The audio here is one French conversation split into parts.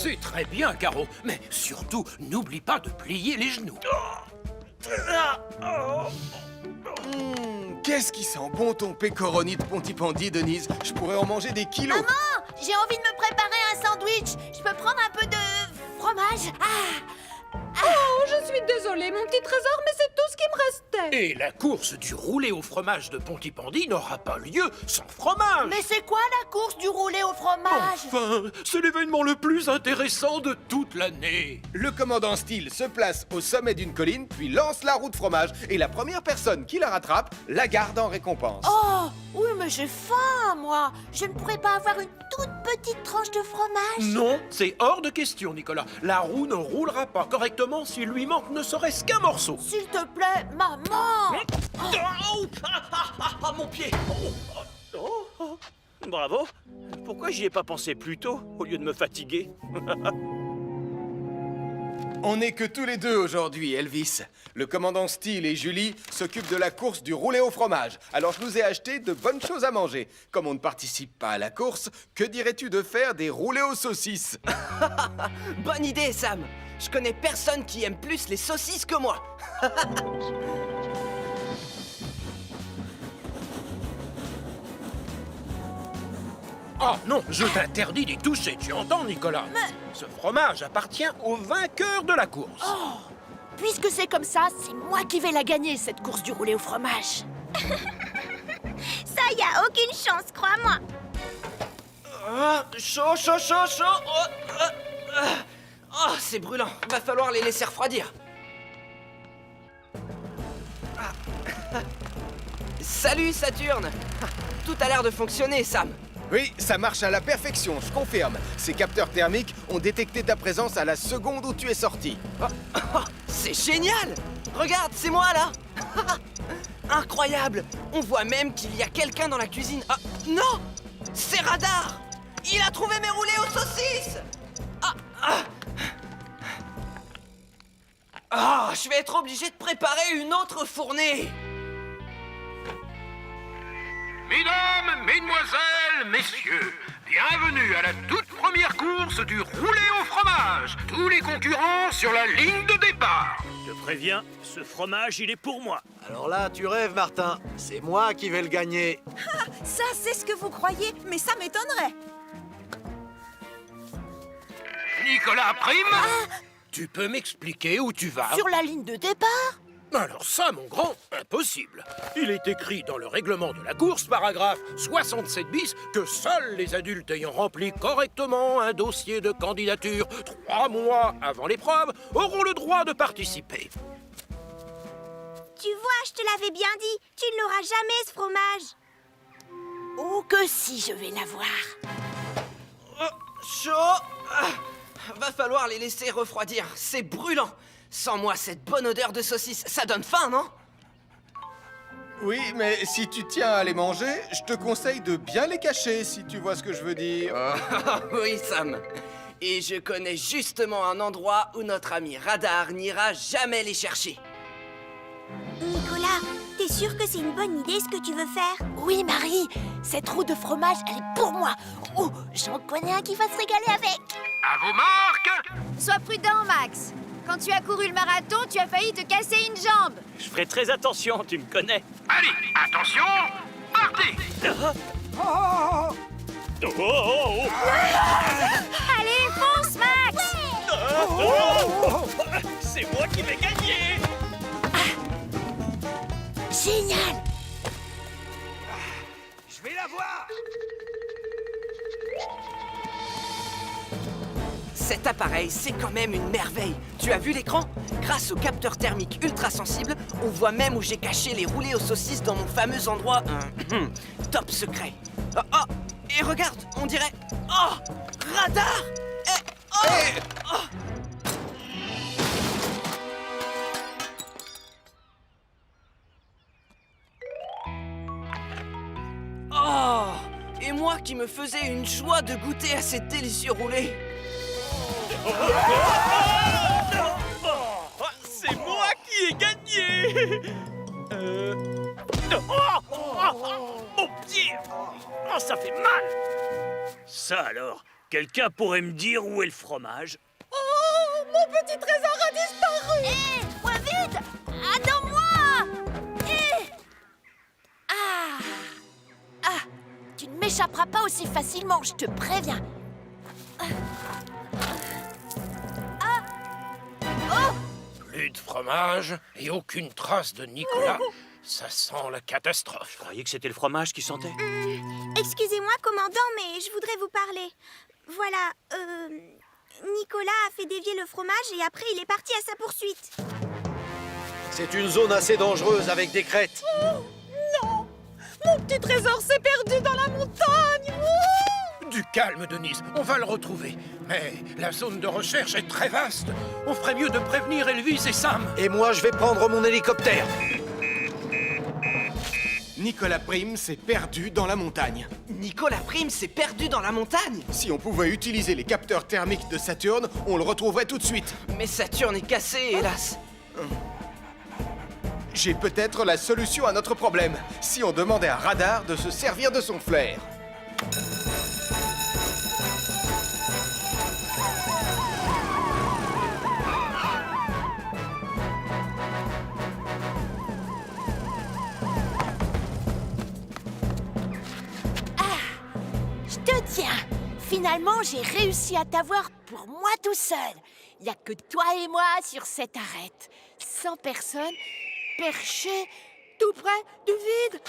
C'est très bien, Caro. Mais surtout, n'oublie pas de plier les genoux. Qu'est-ce qui sent bon ton pécoroni de Pontypandy, Denise? Je pourrais en manger des kilos. Maman, j'ai envie de me préparer un sandwich. Je peux prendre un peu de fromage? Oh, je suis désolée, mon petit trésor, mais c'est tout ce qui me restait. Et la course du roulé au fromage de Pontypandy n'aura pas lieu sans fromage. Mais c'est quoi la course du roulé au fromage? Enfin, c'est l'événement le plus intéressant de toute l'année. Le commandant Steele se place au sommet d'une colline, puis lance la roue de fromage. Et la première personne qui la rattrape la garde en récompense. Oh, oui, mais j'ai faim, moi. Je ne pourrais pas avoir une toute petite tranche de fromage? Non, c'est hors de question, Nicolas. La roue ne roulera pas correctement s'il lui manque ne serait-ce qu'un morceau. S'il te plaît, maman. Mon pied! Bravo! Pourquoi j'y ai pas pensé plus tôt, au lieu de me fatiguer? On n'est que tous les deux aujourd'hui, Elvis. Le commandant Steele et Julie s'occupent de la course du roulé au fromage. Alors je vous ai acheté de bonnes choses à manger. Comme on ne participe pas à la course, que dirais-tu de faire des roulés aux saucisses? Bonne idée, Sam. Je connais personne qui aime plus les saucisses que moi. Oh non, je t'interdis d'y toucher, tu entends, Nicolas? Ce fromage appartient au vainqueur de la course. Oh, puisque c'est comme ça, c'est moi qui vais la gagner, cette course du roulé au fromage. Ça, y a aucune chance, crois-moi. Chaud, chaud, chaud, chaud. Oh, c'est brûlant. Va falloir les laisser refroidir. Salut, Saturne. Tout a l'air de fonctionner, Sam. Oui, ça marche à la perfection, je confirme. Ces capteurs thermiques ont détecté ta présence à la seconde où tu es sorti. C'est génial! Regarde, c'est moi, là. Incroyable! On voit même qu'il y a quelqu'un dans la cuisine. Ah, non! C'est Radar! Il a trouvé mes roulés aux saucisses! Je vais être obligé de préparer une autre fournée! Mesdames, mesdemoiselles, messieurs, bienvenue à la toute première course du roulé au fromage. Tous les concurrents sur la ligne de départ. Je te préviens, ce fromage, il est pour moi. Alors là, tu rêves, Martin. C'est moi qui vais le gagner. Ça, c'est ce que vous croyez, mais ça m'étonnerait. Nicolas Prime, tu peux m'expliquer où tu vas? Sur la ligne de départ? Alors ça, mon grand, impossible. Il est écrit dans le règlement de la course, paragraphe 67 bis, que seuls les adultes ayant rempli correctement un dossier de candidature 3 mois avant l'épreuve auront le droit de participer. Tu vois, je te l'avais bien dit. Tu ne l'auras jamais, ce fromage. Oh que si, je vais l'avoir. Chaud! Va falloir les laisser refroidir. C'est brûlant. Sans moi, cette bonne odeur de saucisse, ça donne faim, non? Oui, mais si tu tiens à les manger, je te conseille de bien les cacher, si tu vois ce que je veux dire. Oui, Sam. Et je connais justement un endroit où notre ami Radar n'ira jamais les chercher. Nicolas, t'es sûr que c'est une bonne idée ce que tu veux faire? Oui, Marie, cette roue de fromage, elle est pour moi. Oh, j'en connais un qui va se régaler avec. À vos marques! Sois prudent, Max. Quand tu as couru le marathon, tu as failli te casser une jambe. Je ferai très attention, tu me connais. Allez, attention, partez! Allez, fonce, Max! C'est moi qui vais gagner! Génial! Je vais la voir. Cet appareil, c'est quand même une merveille. Tu as vu l'écran? Grâce au capteur thermique ultra sensible, on voit même où j'ai caché les roulés aux saucisses dans mon fameux endroit top secret. Et regarde, on dirait... Oh! Radar! Oh! Et moi qui me faisais une joie de goûter à ces délicieux roulés. C'est moi qui ai gagné! Mon pied! Oh, ça fait mal! Ça alors, Quelqu'un pourrait me dire où est le fromage? Oh, mon petit trésor a disparu! Hé, moi vite! Attends-moi! Hé! Ah! Tu ne m'échapperas pas aussi facilement, je te préviens. Plus de fromage et aucune trace de Nicolas. Ça sent la catastrophe. Je croyais que c'était le fromage qui sentait. Excusez-moi, commandant, mais je voudrais vous parler. Voilà, Nicolas a fait dévier le fromage et après il est parti à sa poursuite. C'est une zone assez dangereuse avec des crêtes. Non! Mon petit trésor s'est perdu dans la montagne! Oh! Du calme, Denise, on va le retrouver. Mais la zone de recherche est très vaste. On ferait mieux de prévenir Elvis et Sam. Et moi, je vais prendre mon hélicoptère. Nicolas Prime s'est perdu dans la montagne. Nicolas Prime s'est perdu dans la montagne. Si on pouvait utiliser les capteurs thermiques de Saturne, on le retrouverait tout de suite. Mais Saturne est cassé, hélas. J'ai peut-être la solution à notre problème. Si on demandait à Radar de se servir de son flair. Je te tiens. Finalement, j'ai réussi à t'avoir pour moi tout seul. Il n'y a que toi et moi sur cette arête. 100 personnes, perchées, tout près du vide.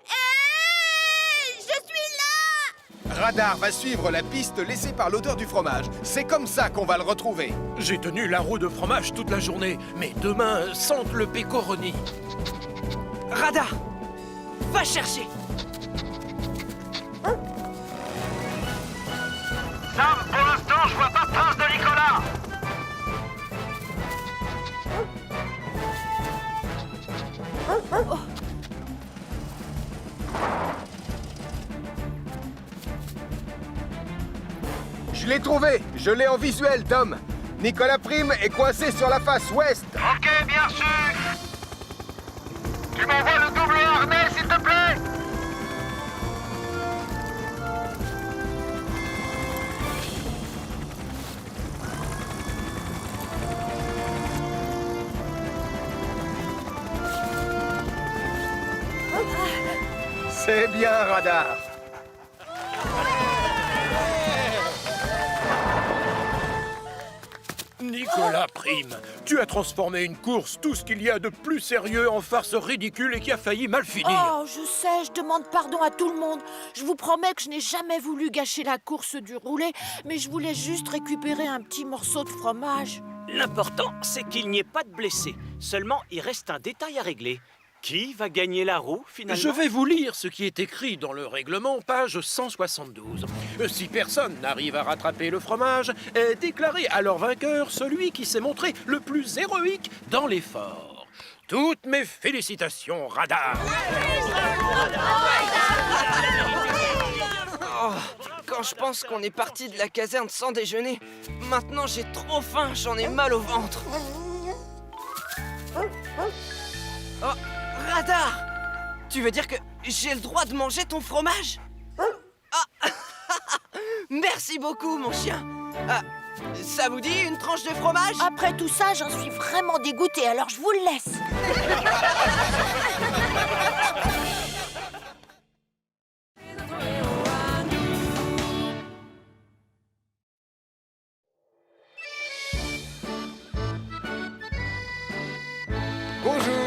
Hé! Je suis là! Radar va suivre la piste laissée par l'odeur du fromage. C'est comme ça qu'on va le retrouver. J'ai tenu la roue de fromage toute la journée, mais demain sente le pécoroni. Radar, va chercher. Sam, pour l'instant, je vois pas de trace de Nicolas. Je l'ai trouvé. Je l'ai en visuel, Tom. Nicolas Prime est coincé sur la face ouest. Ok, bien sûr. Tu m'envoies le double harnais, s'il te plaît. C'est bien, Radar. Nicolas Prime, tu as transformé une course, tout ce qu'il y a de plus sérieux, en farce ridicule et qui a failli mal finir. Oh, je sais, je demande pardon à tout le monde. Je vous promets que je n'ai jamais voulu gâcher la course du roulé, mais je voulais juste récupérer un petit morceau de fromage. L'important, c'est qu'il n'y ait pas de blessés. Seulement, il reste un détail à régler. Qui va gagner la roue, finalement? Je vais vous lire ce qui est écrit dans le règlement, page 172. Si personne n'arrive à rattraper le fromage, est déclaré alors vainqueur celui qui s'est montré le plus héroïque dans l'effort. Toutes mes félicitations, Radar. Oh, quand je pense qu'on est parti de la caserne sans déjeuner, maintenant j'ai trop faim, j'en ai mal au ventre. Oh, Radar! Tu veux dire que j'ai le droit de manger ton fromage? Ah. Merci beaucoup, mon chien. Ah, ça vous dit une tranche de fromage? Après tout ça, j'en suis vraiment dégoûtée, alors je vous le laisse. Bonjour.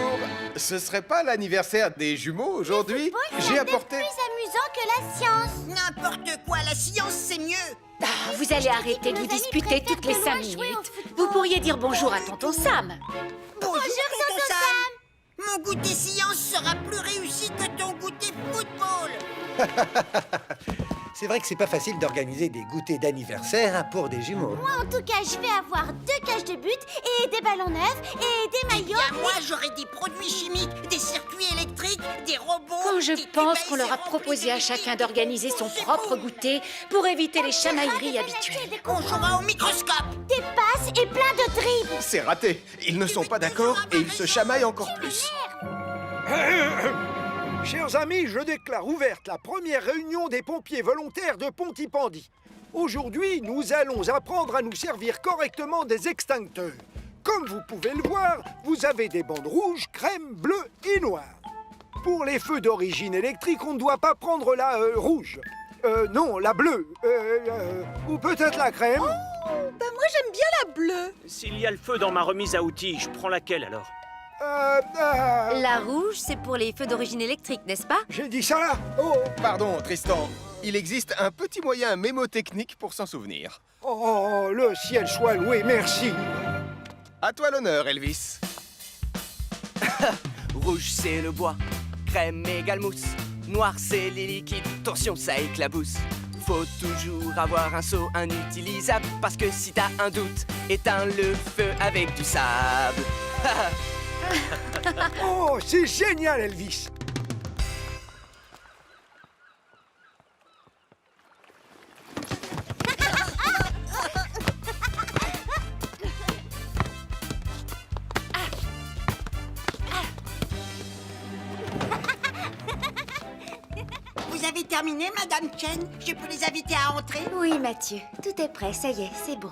Ce serait pas l'anniversaire des jumeaux aujourd'hui? J'ai apporté... Plus amusant que la science. N'importe quoi, la science, c'est mieux. Vous allez arrêter de vous disputer toutes les 5 minutes. Vous pourriez dire bonjour à tonton Sam. Bonjour, tonton Sam. Mon goûter science sera plus réussi que ton goûter football. C'est vrai que c'est pas facile d'organiser des goûters d'anniversaire pour des jumeaux. Moi, en tout cas, je vais avoir 2 cages de but et des ballons neufs et des maillots. Moi, j'aurai des produits chimiques, des circuits électriques, des robots. Quand je pense qu'on leur a proposé à chacun d'organiser son propre goûter pour éviter les chamailleries habituelles. On jouera au microscope. Des passes et plein de dribbles. C'est raté. Ils ne sont pas d'accord et ils se chamaillent encore plus. Chers amis, je déclare ouverte la première réunion des pompiers volontaires de Pontypandy. Aujourd'hui, nous allons apprendre à nous servir correctement des extincteurs. Comme vous pouvez le voir, vous avez des bandes rouges, crème, bleues et noires. Pour les feux d'origine électrique, on ne doit pas prendre la rouge. Non, la bleue. Ou peut-être la crème. Oh, ben moi j'aime bien la bleue. S'il y a le feu dans ma remise à outils, je prends laquelle alors? La rouge, c'est pour les feux d'origine électrique, n'est-ce pas? J'ai dit ça là? Oh. Pardon, Tristan. Il existe un petit moyen mémotechnique pour s'en souvenir. Oh, le ciel soit loué, merci. À toi l'honneur, Elvis. Rouge, c'est le bois. Crème égale mousse. Noir, c'est les liquides. Attention, ça éclabousse. Faut toujours avoir un seau inutilisable, parce que si t'as un doute, éteins le feu avec du sable. Oh, c'est génial, Elvis. Vous avez terminé, Madame Chen? Je peux les inviter à entrer? Oui, Mathieu, tout est prêt, ça y est, c'est bon.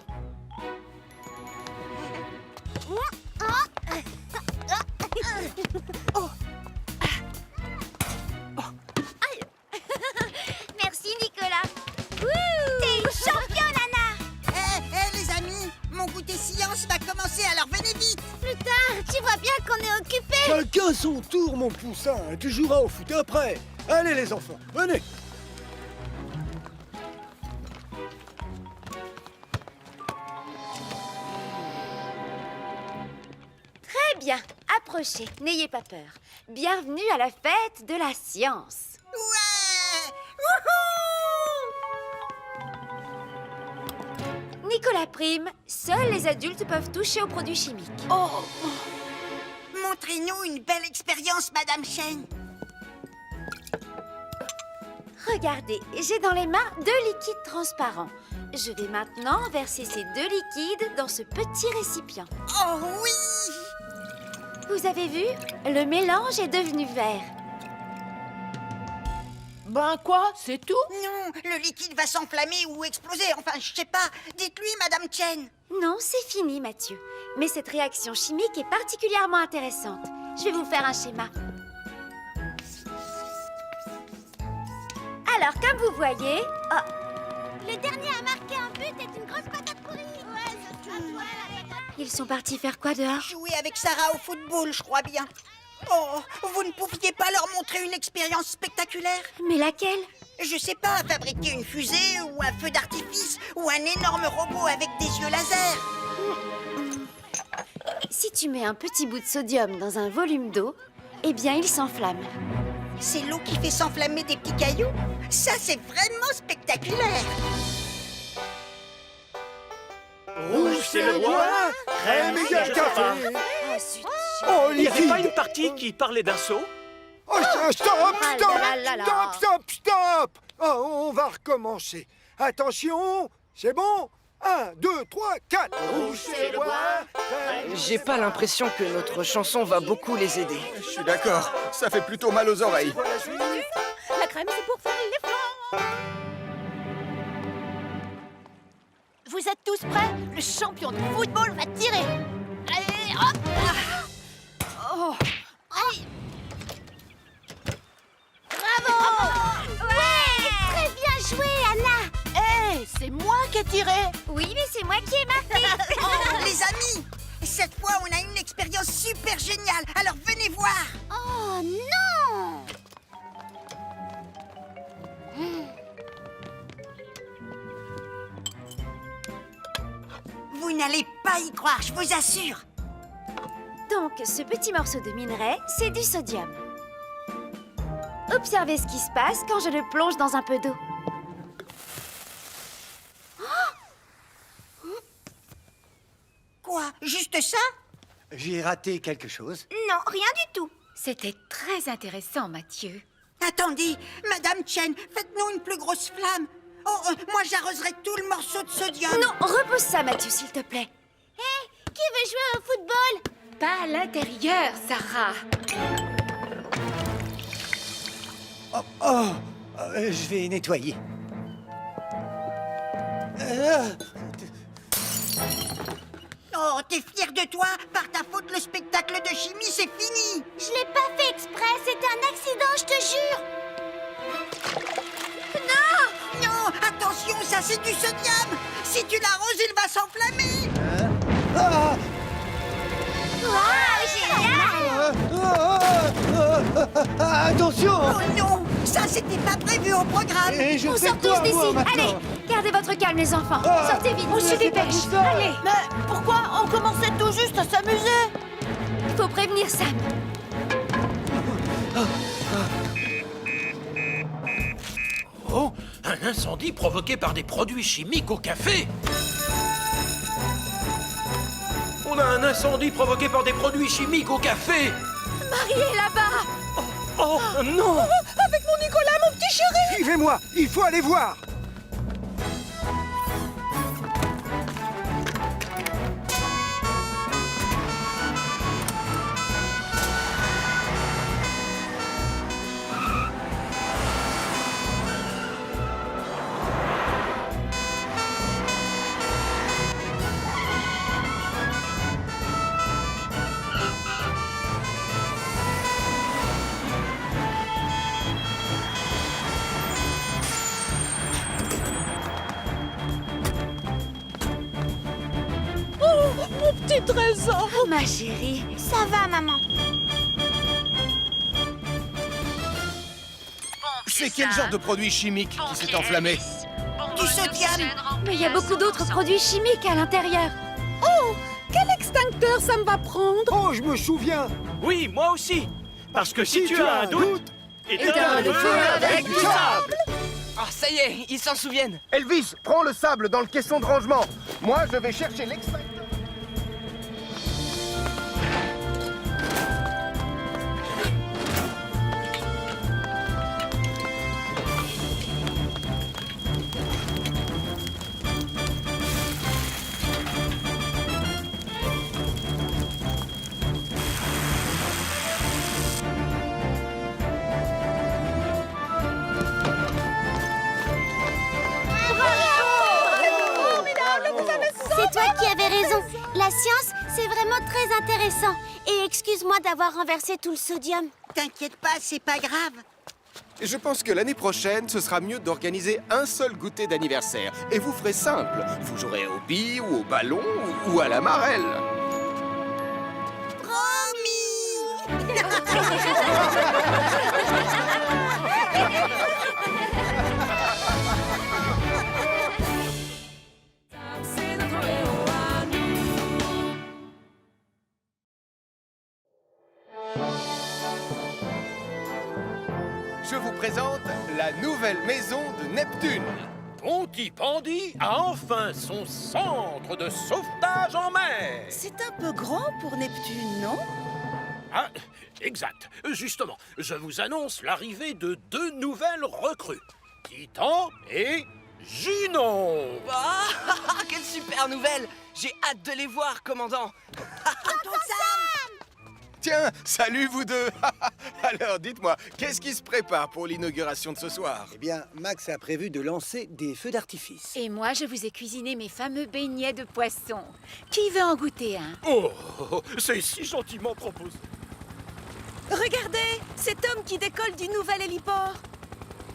Merci, Nicolas. T'es une championne, Anna. Hé, les amis, mon goûter science va commencer, alors venez vite. Plus tard, tu vois bien qu'on est occupés. Chacun son tour, mon poussin. Tu joueras au foot après. Allez, les enfants, venez. Très bien, approchez, n'ayez pas peur. Bienvenue à la fête de la science. Ouais. Wouhou! Nicolas Prime, seuls les adultes peuvent toucher aux produits chimiques. Oh. Montrez-nous une belle expérience, Madame Chen. Regardez, j'ai dans les mains 2 liquides transparents. Je vais maintenant verser ces 2 liquides dans ce petit récipient. Oh oui! Vous avez vu? Le mélange est devenu vert. Ben quoi, c'est tout? Non, le liquide va s'enflammer ou exploser, enfin, je sais pas. Dites-lui, Madame Chen. Non, c'est fini, Mathieu. Mais cette réaction chimique est particulièrement intéressante. Je vais vous faire un schéma. Alors, comme vous voyez... Oh, Le dernier à marquer un but est une grosse patate pourrie. Ouais, c'est à toi, la patate. ils sont partis faire quoi dehors? Jouer avec Sarah au football, je crois bien. Oh, vous ne pouviez pas leur montrer une expérience spectaculaire? Mais laquelle? Je sais pas, fabriquer une fusée ou un feu d'artifice ou un énorme robot avec des yeux laser. Si tu mets un petit bout de sodium dans un volume d'eau, eh bien, il s'enflamme. C'est l'eau qui fait s'enflammer des petits cailloux? Ça, c'est vraiment spectaculaire. Rouge, c'est le bois. Crème égale café. Oh, zut. Oh, Il n'y avait pas liquide. une partie qui parlait d'un seau? Oh, stop, Ah stop, là là là. stop, stop, stop. Oh, on va recommencer. Attention, c'est bon? 1, 2, 3, 4. Rouge, c'est le bois. J'ai pas l'impression que notre chanson va beaucoup les aider. Je suis d'accord, ça fait plutôt mal aux oreilles. La crème, c'est pour faire les flancs. Vous êtes tous prêts? Le champion de football va tirer. Allez, hop! Oh! Aïe! Bravo! Ouais, très bien joué, Anna. Hé, c'est moi qui ai tiré! Oui, mais c'est moi qui ai marqué. Les amis, cette fois, on a une expérience super géniale, alors venez voir! Oh non! Vous n'allez pas y croire, je vous assure! Donc, ce petit morceau de minerai, c'est du sodium. Observez ce qui se passe quand je le plonge dans un peu d'eau. Quoi? Juste ça? J'ai raté quelque chose. Non, rien du tout. C'était très intéressant, Mathieu. Attendez, Madame Chen, faites-nous une plus grosse flamme! Oh, moi j'arroserai tout le morceau de sodium! Non, repose ça, Mathieu, s'il te plaît. Hé, qui veut jouer au football? Pas à l'intérieur, Sarah. Je vais nettoyer. Oh, t'es fier de toi? Par ta faute, le spectacle de chimie, c'est fini! Je l'ai pas fait exprès, c'était un accident, je te jure. Non! Non, attention, ça c'est du sodium! Si tu l'arroses, il va s'enflammer! Attention! Oh non! Ça, c'était pas prévu au programme! Et je On fais sort quoi, tous d'ici. moi, maintenant? Allez, gardez votre calme, les enfants. Ah, Sortez vite, on se c'est pas dépêche. tout ça. Allez, Mais pourquoi on commençait tout juste à s'amuser? il faut prévenir Sam. Oh, un incendie provoqué par des produits chimiques au café. On a un incendie provoqué par des produits chimiques au café. Marie est là-bas. Oh, non! Avec mon Nicolas, mon petit chéri! Suivez-moi, il faut aller voir. Oh, mon petit trésor! Ma chérie. Ça va, maman. C'est quel genre de produit chimique qui s'est enflammé? Du sodium! Mais il y a beaucoup d'autres produits chimiques à l'intérieur. Oh, quel extincteur ça me va prendre? Oh, je me souviens. Oui, moi aussi! Parce que si tu as un doute, éteins le feu avec du sable. Ah, ça y est, ils s'en souviennent. Elvis, prends le sable dans le caisson de rangement. Moi, je vais chercher l'extincteur. C'est toi qui avais raison. La science, c'est vraiment très intéressant. Et excuse-moi d'avoir renversé tout le sodium. T'inquiète pas, c'est pas grave. Je pense que l'année prochaine, ce sera mieux d'organiser un seul goûter d'anniversaire. Et vous ferez simple. Vous jouerez aux billes ou au ballon ou à la marelle. Je vous présente la nouvelle maison de Neptune. Pontypandy a enfin son centre de sauvetage en mer. C'est un peu grand pour Neptune, non? Ah, exact. Justement, je vous annonce l'arrivée de 2 nouvelles recrues. Titan et Junon. Ah, quelle super nouvelle! J'ai hâte de les voir, commandant. Tiens, salut vous deux. Alors, dites-moi, qu'est-ce qui se prépare pour l'inauguration de ce soir? Eh bien, Max a prévu de lancer des feux d'artifice. Et moi, je vous ai cuisiné mes fameux beignets de poisson. Qui veut en goûter un? Oh, c'est si gentiment proposé. Regardez, cet homme qui décolle du nouvel héliport.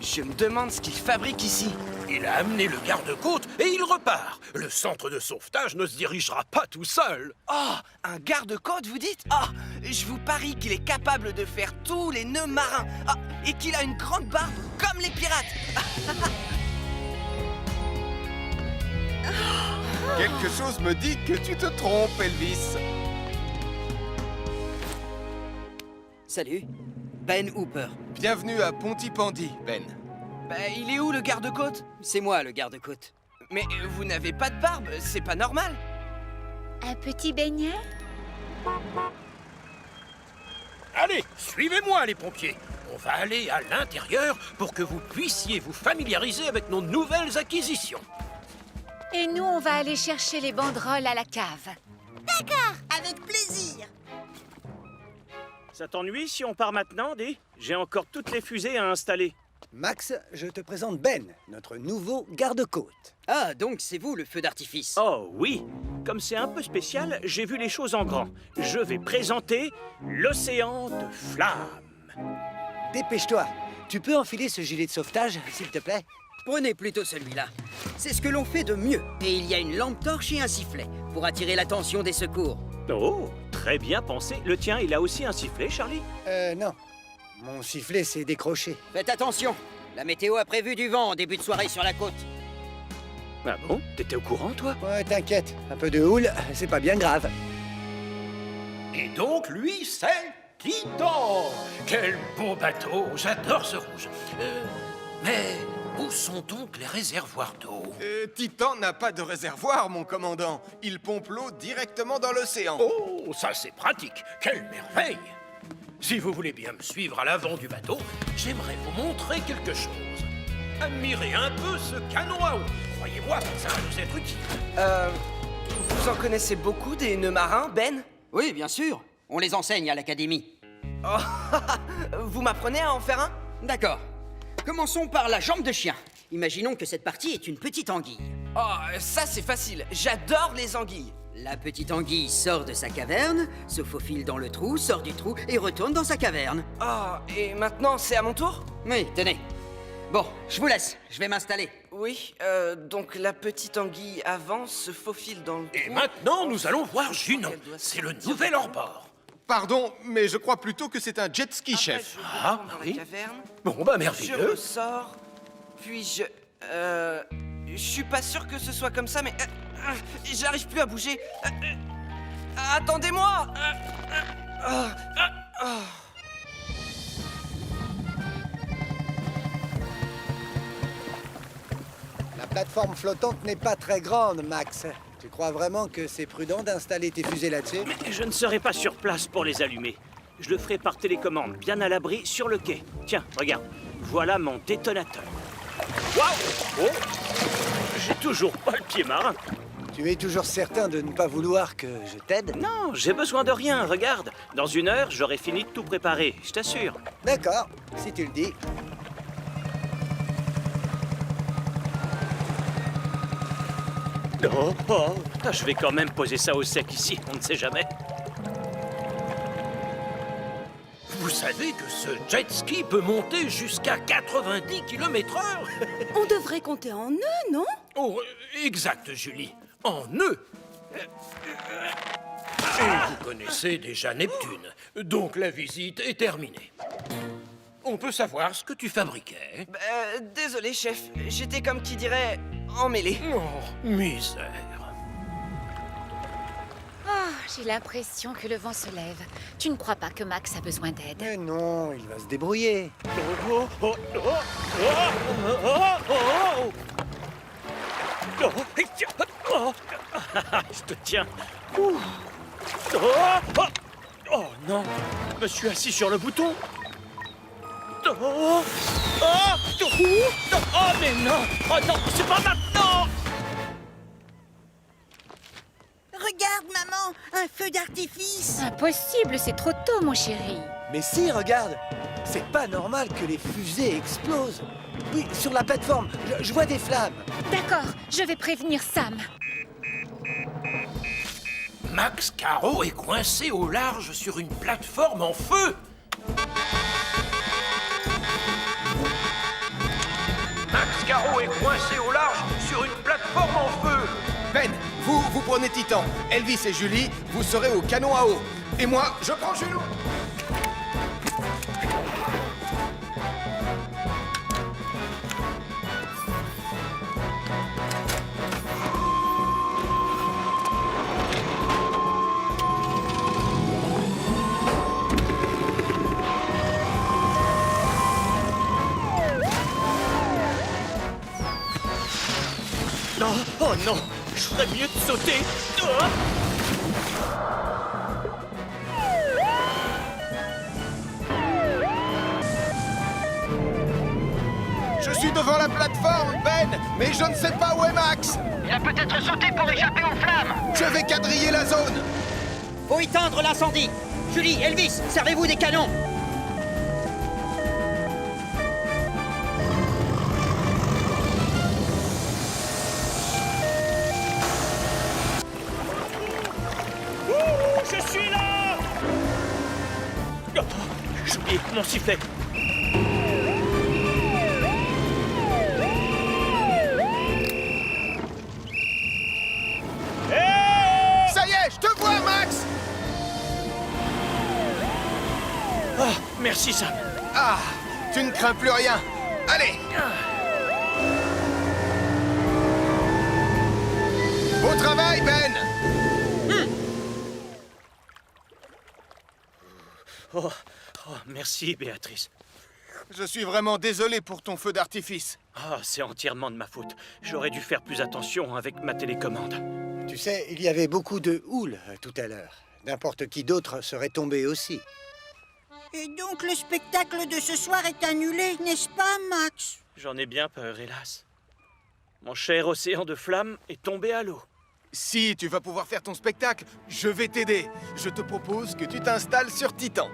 Je me demande ce qu'il fabrique ici. Il a amené le garde-côte et il repart. Le centre de sauvetage ne se dirigera pas tout seul. Oh, un garde-côte, vous dites? Oh, je vous parie qu'il est capable de faire tous les nœuds marins. Ah, et qu'il a une grande barbe comme les pirates. Quelque chose me dit que tu te trompes, Elvis. Salut, Ben Hooper. Bienvenue à Pontypandy, Ben. Il est où le garde-côte? C'est moi le garde-côte. Mais vous n'avez pas de barbe, c'est pas normal. Un petit beignet? Allez, suivez-moi les pompiers. On va aller à l'intérieur pour que vous puissiez vous familiariser avec nos nouvelles acquisitions. Et nous, on va aller chercher les banderoles à la cave. D'accord, avec plaisir. Ça t'ennuie si on part maintenant, Dee? J'ai encore toutes les fusées à installer. Max, je te présente Ben, notre nouveau garde-côte. Ah, donc c'est vous le feu d'artifice. Oh oui, comme c'est un peu spécial, j'ai vu les choses en grand. Je vais présenter l'océan de flammes. Dépêche-toi. Tu peux enfiler ce gilet de sauvetage, s'il te plaît? Prenez plutôt celui-là. C'est ce que l'on fait de mieux. Et il y a une lampe torche et un sifflet pour attirer l'attention des secours. Oh, très bien pensé. Le tien, il a aussi un sifflet, Charlie? Non. Mon sifflet s'est décroché. Faites attention. La météo a prévu du vent en début de soirée sur la côte. Ah bon? T'étais au courant, toi? Ouais, t'inquiète. Un peu de houle, c'est pas bien grave. Et donc, lui, c'est Titan. Quel beau bateau. J'adore ce rouge. Mais où sont donc les réservoirs d'eau? Titan n'a pas de réservoir, mon commandant. Il pompe l'eau directement dans l'océan. Oh, ça c'est pratique. Quelle merveille. Si vous voulez bien me suivre à l'avant du bateau, j'aimerais vous montrer quelque chose. Admirez un peu ce canon à eau. Croyez-moi, ça va nous être utile. Vous en connaissez beaucoup des nœuds marins, Ben? Oui, bien sûr. On les enseigne à l'académie. Oh, vous m'apprenez à en faire un? D'accord. Commençons par la jambe de chien. Imaginons que cette partie est une petite anguille. Oh, ça c'est facile. J'adore les anguilles. La petite anguille sort de sa caverne, se faufile dans le trou, sort du trou et retourne dans sa caverne. Oh, et maintenant c'est à mon tour? Oui, tenez. Bon, je vous laisse, je vais m'installer. Oui, donc la petite anguille avance, se faufile dans le trou... Et maintenant, nous allons voir Junon. C'est le nouvel hors-bord. Pardon, mais je crois plutôt que c'est un jet ski, chef. Ah, oui. Bon, bah merveilleux. Je ressors, puis je suis pas sûr que ce soit comme ça, mais... j'arrive plus à bouger. Attendez-moi. La plateforme flottante n'est pas très grande, Max. Tu crois vraiment que c'est prudent d'installer tes fusées là-dessus? Mais je ne serai pas sur place pour les allumer. Je le ferai par télécommande, bien à l'abri, sur le quai. Tiens, regarde. Voilà mon détonateur. Waouh! Oh! J'ai toujours pas le pied marin. Tu es toujours certain de ne pas vouloir que je t'aide? Non, j'ai besoin de rien, regarde. Dans 1 heure, j'aurai fini de tout préparer, je t'assure. D'accord, si tu le dis. Je vais quand même poser ça au sec ici, on ne sait jamais. Vous savez que ce jet ski peut monter jusqu'à 90 km/h? On devrait compter en nœuds, non? Oh, exact, Julie. En nœuds. Et vous connaissez déjà Neptune, donc la visite est terminée. On peut savoir ce que tu fabriquais? Désolé, chef. J'étais comme qui dirait emmêlé. Oh, misère. Oh, j'ai l'impression que le vent se lève. Tu ne crois pas que Max a besoin d'aide? Mais non, il va se débrouiller. Je te tiens. Oh non, je me suis assis sur le bouton. Oh mais non. Oh non, c'est pas maintenant. Regarde, maman, un feu d'artifice. Impossible, c'est trop tôt, mon chéri. Mais si, regarde, c'est pas normal que les fusées explosent. Oui, sur la plateforme, je vois des flammes. D'accord, je vais prévenir Sam. Max Caro est coincé au large sur une plateforme en feu. Max Caro est coincé au large sur une plateforme en feu. Ben, vous prenez Titan. Elvis et Julie, vous serez au canon à eau. Et moi, je prends Juno. Non, oh non, je ferais mieux de sauter. Je suis devant la plateforme, Ben, mais je ne sais pas où est Max. Il a peut-être sauté pour échapper aux flammes. Je vais quadriller la zone. Faut éteindre l'incendie. Julie, Elvis, servez-vous des canons. J'ai oublié mon sifflet. Ça y est, je te vois, Max! Ah, merci, Sam. Ah, tu ne crains plus rien. Allez! Beau travail, Ben! Oh, merci, Béatrice. Je suis vraiment désolé pour ton feu d'artifice. Ah, c'est entièrement de ma faute. J'aurais dû faire plus attention avec ma télécommande. Tu sais, il y avait beaucoup de houle tout à l'heure. N'importe qui d'autre serait tombé aussi. Et donc le spectacle de ce soir est annulé, n'est-ce pas, Max? J'en ai bien peur, hélas. Mon cher océan de flammes est tombé à l'eau. Si tu vas pouvoir faire ton spectacle, je vais t'aider. Je te propose que tu t'installes sur Titan.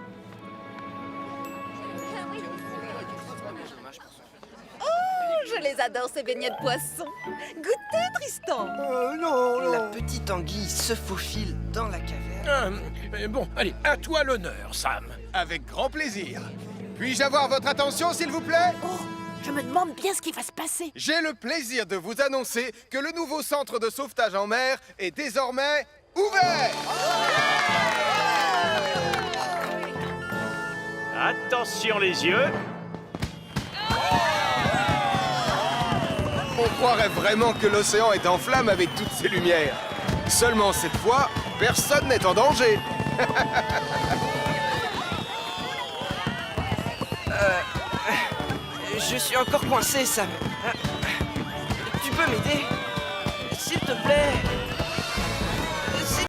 Je les adore, ces beignets de poisson. Goûtez, Tristan. Non, La petite anguille se faufile dans la caverne. Bon, allez, à toi l'honneur, Sam. Avec grand plaisir. Puis-je avoir votre attention, s'il vous plaît? Oh, je me demande bien ce qui va se passer. J'ai le plaisir de vous annoncer que le nouveau centre de sauvetage en mer est désormais ouvert. Attention les yeux. On croirait vraiment que l'océan est en flammes avec toutes ces lumières. Seulement cette fois, personne n'est en danger. Je suis encore coincé, Sam. Tu peux m'aider?